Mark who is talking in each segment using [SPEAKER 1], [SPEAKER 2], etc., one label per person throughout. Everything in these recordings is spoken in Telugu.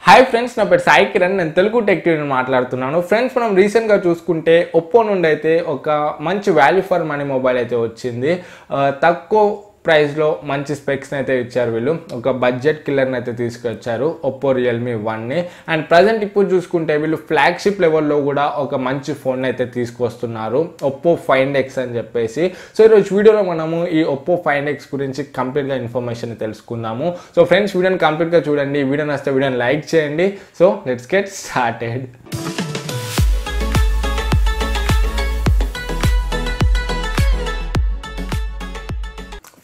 [SPEAKER 1] హాయ్ ఫ్రెండ్స్, నా పేరు సాయి కిరణ్. నేను తెలుగు టెక్ టీవీ మాట్లాడుతున్నాను. ఫ్రెండ్స్, మనం రీసెంట్గా చూసుకుంటే ఒప్పో నుండి అయితే ఒక మంచి వాల్యూ ఫర్ మనీ మొబైల్ అయితే వచ్చింది. తక్కువ ప్రైస్లో మంచి స్పెక్స్ని అయితే ఇచ్చారు. వీళ్ళు ఒక బడ్జెట్ కిల్లర్ని అయితే తీసుకొచ్చారు, ఒప్పో రియల్మీ 1ని. అండ్ ప్రజెంట్ ఇప్పుడు చూసుకుంటే వీళ్ళు ఫ్లాగ్షిప్ లెవెల్లో కూడా ఒక మంచి ఫోన్ అయితే తీసుకొస్తున్నారు, ఒప్పో ఫైండ్ ఎక్స్ అని చెప్పేసి. సో ఈరోజు వీడియోలో మనము ఈ ఒప్పో ఫైండ్ ఎక్స్ గురించి కంప్లీట్గా ఇన్ఫర్మేషన్ తెలుసుకుందాము. సో ఫ్రెండ్స్, వీడియోని కంప్లీట్గా చూడండి. వీడియో నచ్చితే వీడియోని లైక్ చేయండి. So let's get started.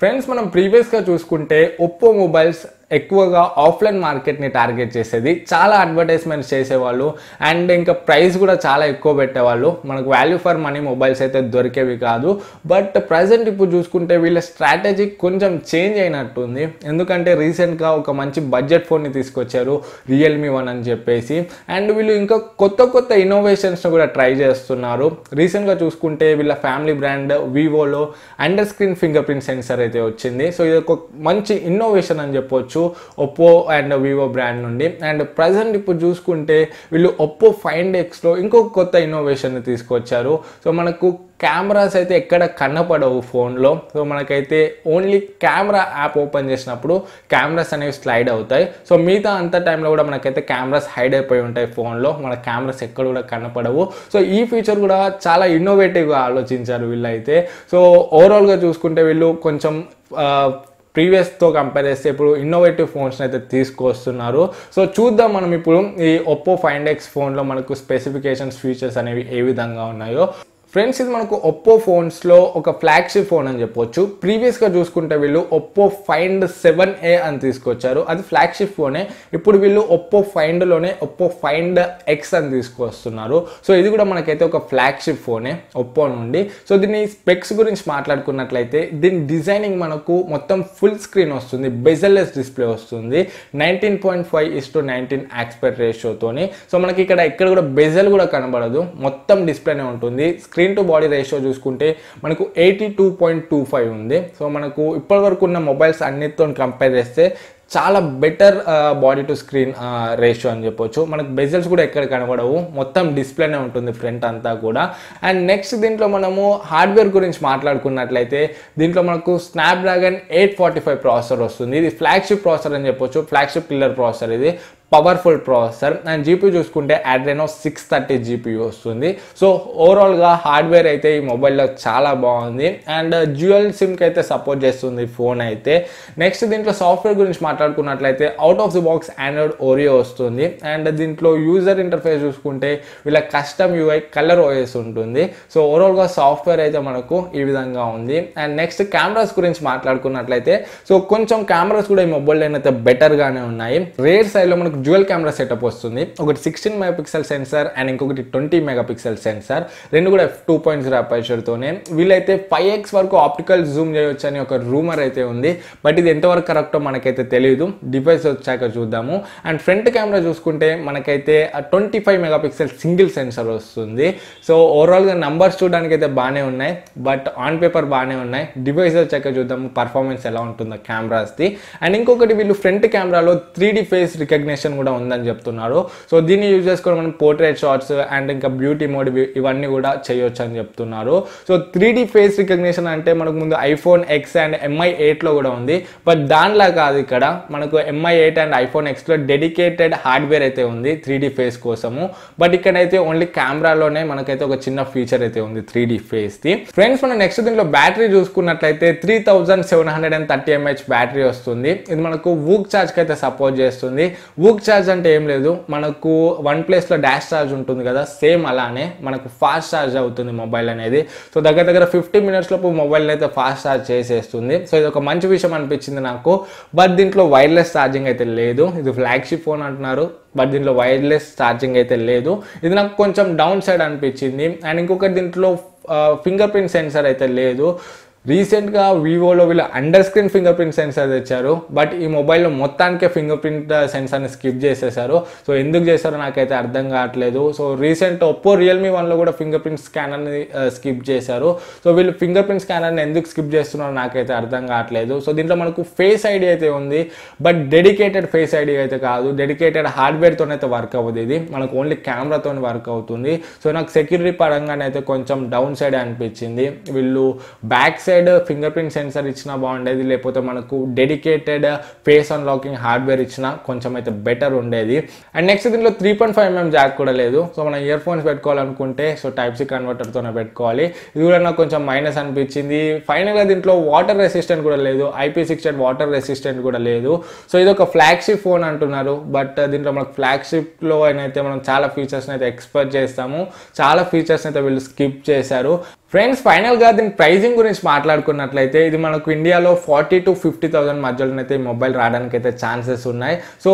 [SPEAKER 1] Friends, మనం ప్రీవియస్గా చూసుకుంటే ఒప్పో మొబైల్స్ ఎక్కువగా ఆఫ్లైన్ మార్కెట్ని టార్గెట్ చేసేది. చాలా అడ్వర్టైజ్మెంట్స్ చేసేవాళ్ళు అండ్ ఇంకా ప్రైస్ కూడా చాలా ఎక్కువ పెట్టేవాళ్ళు. మనకు వాల్యూ ఫర్ మనీ మొబైల్స్ అయితే దొరికేవి కాదు. బట్ ప్రజెంట్ ఇప్పుడు చూసుకుంటే వీళ్ళ స్ట్రాటజీ కొంచెం చేంజ్ అయినట్టుంది. ఎందుకంటే రీసెంట్గా ఒక మంచి బడ్జెట్ ఫోన్ని తీసుకొచ్చారు, రియల్మీ 1 అని చెప్పేసి. అండ్ వీళ్ళు ఇంకా కొత్త ఇన్నోవేషన్స్ని కూడా ట్రై చేస్తున్నారు. రీసెంట్గా చూసుకుంటే వీళ్ళ ఫ్యామిలీ బ్రాండ్ వివోలో under screen fingerprint sensor అయితే వచ్చింది. సో ఇది ఒక మంచి ఇన్నోవేషన్ అని చెప్పొచ్చు ఒప్పో అండ్ వివో బ్రాండ్ నుండి. అండ్ ప్రజెంట్ ఇప్పుడు చూసుకుంటే వీళ్ళు ఒప్పో ఫైండ్ ఎక్స్లో ఇంకొక కొత్త ఇన్నోవేషన్ తీసుకొచ్చారు. సో మనకు కెమెరాస్ అయితే ఎక్కడ కనపడవు ఫోన్లో. సో మనకైతే ఓన్లీ కెమెరా యాప్ ఓపెన్ చేసినప్పుడు కెమెరాస్ అనేవి స్లైడ్ అవుతాయి. సో మిగతా అంత టైంలో కూడా మనకైతే కెమెరాస్ హైడ్ అయిపోయి ఉంటాయి ఫోన్లో, మన కెమెరాస్ ఎక్కడ కూడా కనపడవు. సో ఈ ఫీచర్ కూడా చాలా ఇన్నోవేటివ్గా ఆలోచించారు వీళ్ళైతే. సో ఓవరాల్గా చూసుకుంటే వీళ్ళు కొంచెం ప్రీవియస్తో కంపేర్ చేస్తే ఇప్పుడు ఇన్నోవేటివ్ ఫోన్స్ని అయితే తీసుకొస్తున్నారు. సో చూద్దాం మనం ఇప్పుడు ఈ ఒప్పో ఫైండ్ ఎక్స్ ఫోన్లో మనకు స్పెసిఫికేషన్స్, ఫీచర్స్ అనేవి ఏ విధంగా ఉన్నాయో. ఫ్రెండ్స్, ఇది మనకు ఒప్పో ఫోన్స్లో ఒక ఫ్లాగ్షిప్ ఫోన్ అని చెప్పొచ్చు. ప్రీవియస్గా చూసుకుంటే వీళ్ళు ఒప్పో ఫైండ్ 7A అని తీసుకొచ్చారు, అది ఫ్లాగ్షిప్ ఫోనే. ఇప్పుడు వీళ్ళు ఒప్పో ఫైండ్లోనే ఒప్పో ఫైండ్ ఎక్స్ అని తీసుకొస్తున్నారు. సో ఇది కూడా మనకైతే ఒక ఫ్లాగ్షిప్ ఫోనే ఒప్పో నుండి. సో దీని స్పెక్స్ గురించి మాట్లాడుకున్నట్లయితే దీని డిజైనింగ్ మనకు మొత్తం ఫుల్ స్క్రీన్ వస్తుంది, బెజల్లెస్ డిస్ప్లే వస్తుంది, 19.5:19 ఆస్పెక్ట్ రేషియోతోని. సో మనకి ఇక్కడ కూడా బెజల్ కూడా కనబడదు, మొత్తం డిస్ప్లేనే ఉంటుంది. స్క్రీన్ టు బాడీ రేషియో చూసుకుంటే మనకు 82.25 ఉంది. సో మనకు ఇప్పటివరకు ఉన్న మొబైల్స్ అన్నిటితో కంపేర్ చేస్తే చాలా better body to screen ratio అని చెప్పొచ్చు. మనకు బెజల్స్ కూడా ఎక్కడ కనబడవు, మొత్తం డిస్ప్లేనే ఉంటుంది ఫ్రంట్ అంతా కూడా. అండ్ నెక్స్ట్ దీంట్లో మనము హార్డ్వేర్ గురించి మాట్లాడుకున్నట్లయితే దీంట్లో మనకు స్నాప్డ్రాగన్ 845 ప్రాసెసర్ వస్తుంది. ఇది ఫ్లాగ్షిప్ ప్రాసెసర్ అని చెప్పొచ్చు, ఫ్లాగ్షిప్ కిల్లర్ ప్రాసెసర్, ఇది పవర్ఫుల్ ప్రాసెసర్. అండ్ జీపీ చూసుకుంటే Adreno 630 జీపీ వస్తుంది. సో ఓవరాల్గా హార్డ్వేర్ అయితే ఈ మొబైల్లో చాలా బాగుంది. అండ్ డ్యూయల్ సిమ్కి అయితే సపోర్ట్ చేస్తుంది ఫోన్ అయితే. నెక్స్ట్ దీంట్లో సాఫ్ట్వేర్ గురించి మాట్లాడుకున్నట్లయితే out of the box Android Oreo వస్తుంది. అండ్ దీంట్లో యూజర్ ఇంటర్ఫేస్ చూసుకుంటే వీళ్ళ కస్టమ్ యూఐ కలర్ ఓఎస్ ఉంటుంది. సో ఓవరాల్గా సాఫ్ట్వేర్ అయితే మనకు ఈ విధంగా ఉంది. అండ్ నెక్స్ట్ కెమెరాస్ గురించి మాట్లాడుకున్నట్లయితే సో కొంచెం కెమెరాస్ కూడా ఈ మొబైల్లో అయితే బెటర్గానే ఉన్నాయి. రేర్ సైడ్లో మనకు డ్యూయల్ కెమెరా సెటప్ వస్తుంది. ఒకటి 16 మెగాపిక్సెల్ సెన్సార్ అండ్ ఇంకొకటి 20 మెగాపిక్సెల్ సెన్సార్, రెండు కూడా f2.0 అపర్చర్తోనే. వీళ్ళైతే 5x వరకు ఆప్టికల్ జూమ్ చేయొచ్చు అని ఒక రూమర్ అయితే ఉంది. బట్ ఇది ఎంతవరకు కరెక్టో మనకైతే తెలియదు, డివైస్ వచ్చాక చూద్దాము. అండ్ ఫ్రంట్ కెమెరా చూసుకుంటే మనకైతే 25 మెగాపిక్సెల్ సింగిల్ సెన్సార్ వస్తుంది. సో ఓవరాల్గా నంబర్స్ చూడడానికి అయితే బాగానే ఉన్నాయి, బట్ ఆన్ పేపర్ బాగానే ఉన్నాయి. డివైస్ వచ్చాక చూద్దాము పర్ఫార్మెన్స్ ఎలా ఉంటుందో కెమెరాస్ది. అండ్ ఇంకొకటి వీళ్ళు ఫ్రంట్ కెమెరాలో 3D ఫేస్ రికగ్నిషన్ కూడా ఉందని చెప్తున్నారు. సో దీన్ని యూజ్ చేసుకొని మనం పోర్ట్రేట్ షాట్స్ అండ్ ఇంకా బ్యూటీ మోడ్ ఇవన్నీ కూడా చేయొచ్చు అని చెప్తున్నారు. సో 3D ఫేస్ రికగ్నిషన్ అంటే మనకు ముందు iPhone X అండ్ MI 8లో కూడా ఉంది. బట్ దానిలా కాదు, ఇక్కడ మనకు MI 8 అండ్ iPhone Xలో డెడికేటెడ్ హార్డ్వేర్ అయితే ఉంది 3D ఫేస్ కోసము. బట్ ఇక్కడైతే ఓన్లీ కెమెరాలోనే మనకైతే ఒక చిన్న ఫీచర్ అయితే ఉంది 3D ఫేస్ది. ఫ్రెండ్స్, మనం నెక్స్ట్ దీంట్లో బ్యాటరీ చూసుకున్నట్లయితే 3730 mAh బ్యాటరీ వస్తుంది. ఇది మనకు వూక్ ఛార్జ్కి అయితే సపోర్ట్ చేస్తుంది. వూక్ ఛార్జ్ అంటే ఏం లేదు, మనకు OnePlusలో డాష్ ఛార్జ్ ఉంటుంది కదా, సేమ్ అలానే మనకు ఫాస్ట్ ఛార్జ్ అవుతుంది మొబైల్ అనేది. సో దగ్గర 50 minutes లోపు మొబైల్ అయితే ఫాస్ట్ ఛార్జ్ చేసేస్తుంది. సో ఇది ఒక మంచి విషయం అనిపించింది నాకు. బట్ దీంట్లో వైర్లెస్ ఛార్జింగ్ అయితే లేదు. ఇది ఫ్లాగ్షిప్ ఫోన్ అంటున్నారు, బట్ దీంట్లో వైర్లెస్ ఛార్జింగ్ అయితే లేదు. ఇది నాకు కొంచెం డౌన్ సైడ్ అనిపించింది. అండ్ ఇంకొకటి దీంట్లో ఫింగర్ ప్రింట్ సెన్సర్ అయితే లేదు. రీసెంట్గా వివోలో వీళ్ళు under screen finger print censor తెచ్చారు, బట్ ఈ మొబైల్లో మొత్తానికే ఫింగర్ ప్రింట్ సెన్సార్ని స్కిప్ చేసేసారు. సో ఎందుకు చేశారో నాకైతే అర్థం కావట్లేదు. సో రీసెంట్ ఒప్పో రియల్మీ వన్లో కూడా ఫింగర్ ప్రింట్ స్కానర్ని స్కిప్ చేశారు. సో వీళ్ళు ఫింగర్ ప్రింట్ స్కానర్ని ఎందుకు స్కిప్ చేస్తున్నారో నాకైతే అర్థం కావట్లేదు. సో దీంట్లో మనకు ఫేస్ ఐడి అయితే ఉంది, బట్ డెడికేటెడ్ ఫేస్ ఐడి అయితే కాదు. డెడికేటెడ్ హార్డ్వేర్తోనైతే వర్క్ అవ్వదు, ఇది మనకు ఓన్లీ కెమెరాతో వర్క్ అవుతుంది. సో నాకు సెక్యూరిటీ పరంగానే అయితే కొంచెం డౌన్ సైడ్ అనిపించింది. వీళ్ళు back side finger print censor ఇచ్చినా బాగుండేది, లేకపోతే మనకు డెడికేటెడ్ ఫేస్ అన్లాకింగ్ హార్డ్వేర్ ఇచ్చినా కొంచెం అయితే బెటర్ ఉండేది. అండ్ నెక్స్ట్ దీంట్లో 3.5mm జాక్ కూడా లేదు. సో మనం ఇయర్ ఫోన్స్ పెట్టుకోవాలనుకుంటే సో టైప్ సి కన్వర్టర్తోనే పెట్టుకోవాలి. ఇది కూడా నాకు కొంచెం మైనస్ అనిపించింది. ఫైనల్గా దీంట్లో వాటర్ రెసిస్టెంట్ కూడా లేదు, IP68 వాటర్ రెసిస్టెంట్ కూడా లేదు. సో ఇది ఒక ఫ్లాగ్షిప్ ఫోన్ అంటున్నారు, బట్ దీంట్లో మనకు ఫ్లాగ్షిప్లో అయితే మనం చాలా ఫీచర్స్ని అయితే ఎక్స్పెక్ట్ చేస్తాము, చాలా ఫీచర్స్ని అయితే వీళ్ళు స్కిప్ చేశారు. ఫ్రెండ్స్ ఫైనల్గా దీని ప్రైజింగ్ గురించి మాట్లాడుకున్నట్లయితే ఇది మనకు ఇండియాలో 40,000 to 50,000 మధ్యలోనైతే ఈ మొబైల్ రావడానికి అయితే ఛాన్సెస్ ఉన్నాయి. సో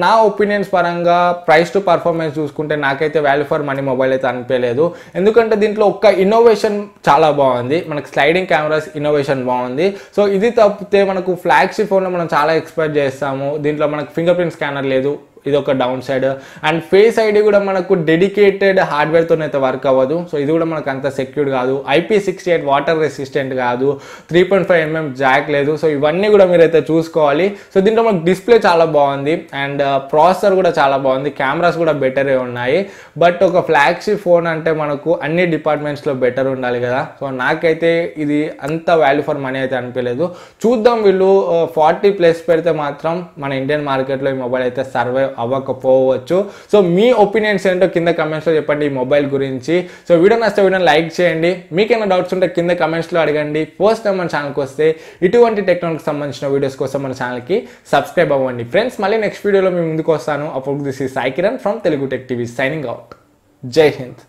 [SPEAKER 1] నా ఒపీనియన్స్ పరంగా ప్రైస్ టు పర్ఫార్మెన్స్ చూసుకుంటే నాకైతే వాల్యూ ఫర్ మనీ మొబైల్ అయితే అనిపించలేదు. ఎందుకంటే దీంట్లో ఒక్క ఇన్నోవేషన్ చాలా బాగుంది, మనకు స్లైడింగ్ కెమెరాస్ ఇన్నోవేషన్ బాగుంది. సో ఇది తప్పితే మనకు ఫ్లాగ్షిప్ ఫోన్లో మనం చాలా ఎక్స్పెక్ట్ చేస్తాము. దీంట్లో మనకు ఫింగర్ ప్రింట్ స్కానర్ లేదు, ఇది ఒక down side. And face ID కూడా మనకు డెడికేటెడ్ హార్డ్వేర్తోనైతే వర్క్ అవ్వదు. సో ఇది కూడా మనకు అంత సెక్యూర్డ్ కాదు, IP68 వాటర్ రెసిస్టెంట్ కాదు, 3.5mm జాక్ లేదు. సో ఇవన్నీ కూడా మీరైతే చూసుకోవాలి. సో దీంట్లో మనకు డిస్ప్లే చాలా బాగుంది, అండ్ ప్రాసెసర్ కూడా చాలా బాగుంది, కెమెరాస్ కూడా బెటరే ఉన్నాయి. బట్ ఒక ఫ్లాగ్షిప్ ఫోన్ అంటే మనకు అన్ని డిపార్ట్మెంట్స్లో బెటర్ ఉండాలి కదా. సో నాకైతే ఇది అంత వాల్యూ ఫర్ మనీ అయితే అనిపించలేదు. చూద్దాం, వీళ్ళు 40+ పెడితే మాత్రం మన ఇండియన్ మార్కెట్లో ఈ మొబైల్ అయితే సర్వైవ్ అవ్వకపోవచ్చు. సో మీ ఒపీనియన్స్ ఏంటో కింద కమెంట్స్లో చెప్పండి ఈ మొబైల్ గురించి. సో వీడియో నచ్చితే వీడియోని లైక్ చేయండి, మీకేమైనా డౌట్స్ ఉంటే కింద కమెంట్స్లో అడగండి. ఫస్ట్ టైం మన ఛానల్కి వస్తే ఇటువంటి టెక్నాలజీకి సంబంధించిన వీడియోస్ కోసం మన ఛానల్కి సబ్స్క్రైబ్ అవ్వండి. ఫ్రెండ్స్ మళ్ళీ నెక్స్ట్ వీడియోలో మేము ముందుకు వస్తాను. అప్పుడు this is Sai Kiran from Telugu tech TV signing out. జై హింద్.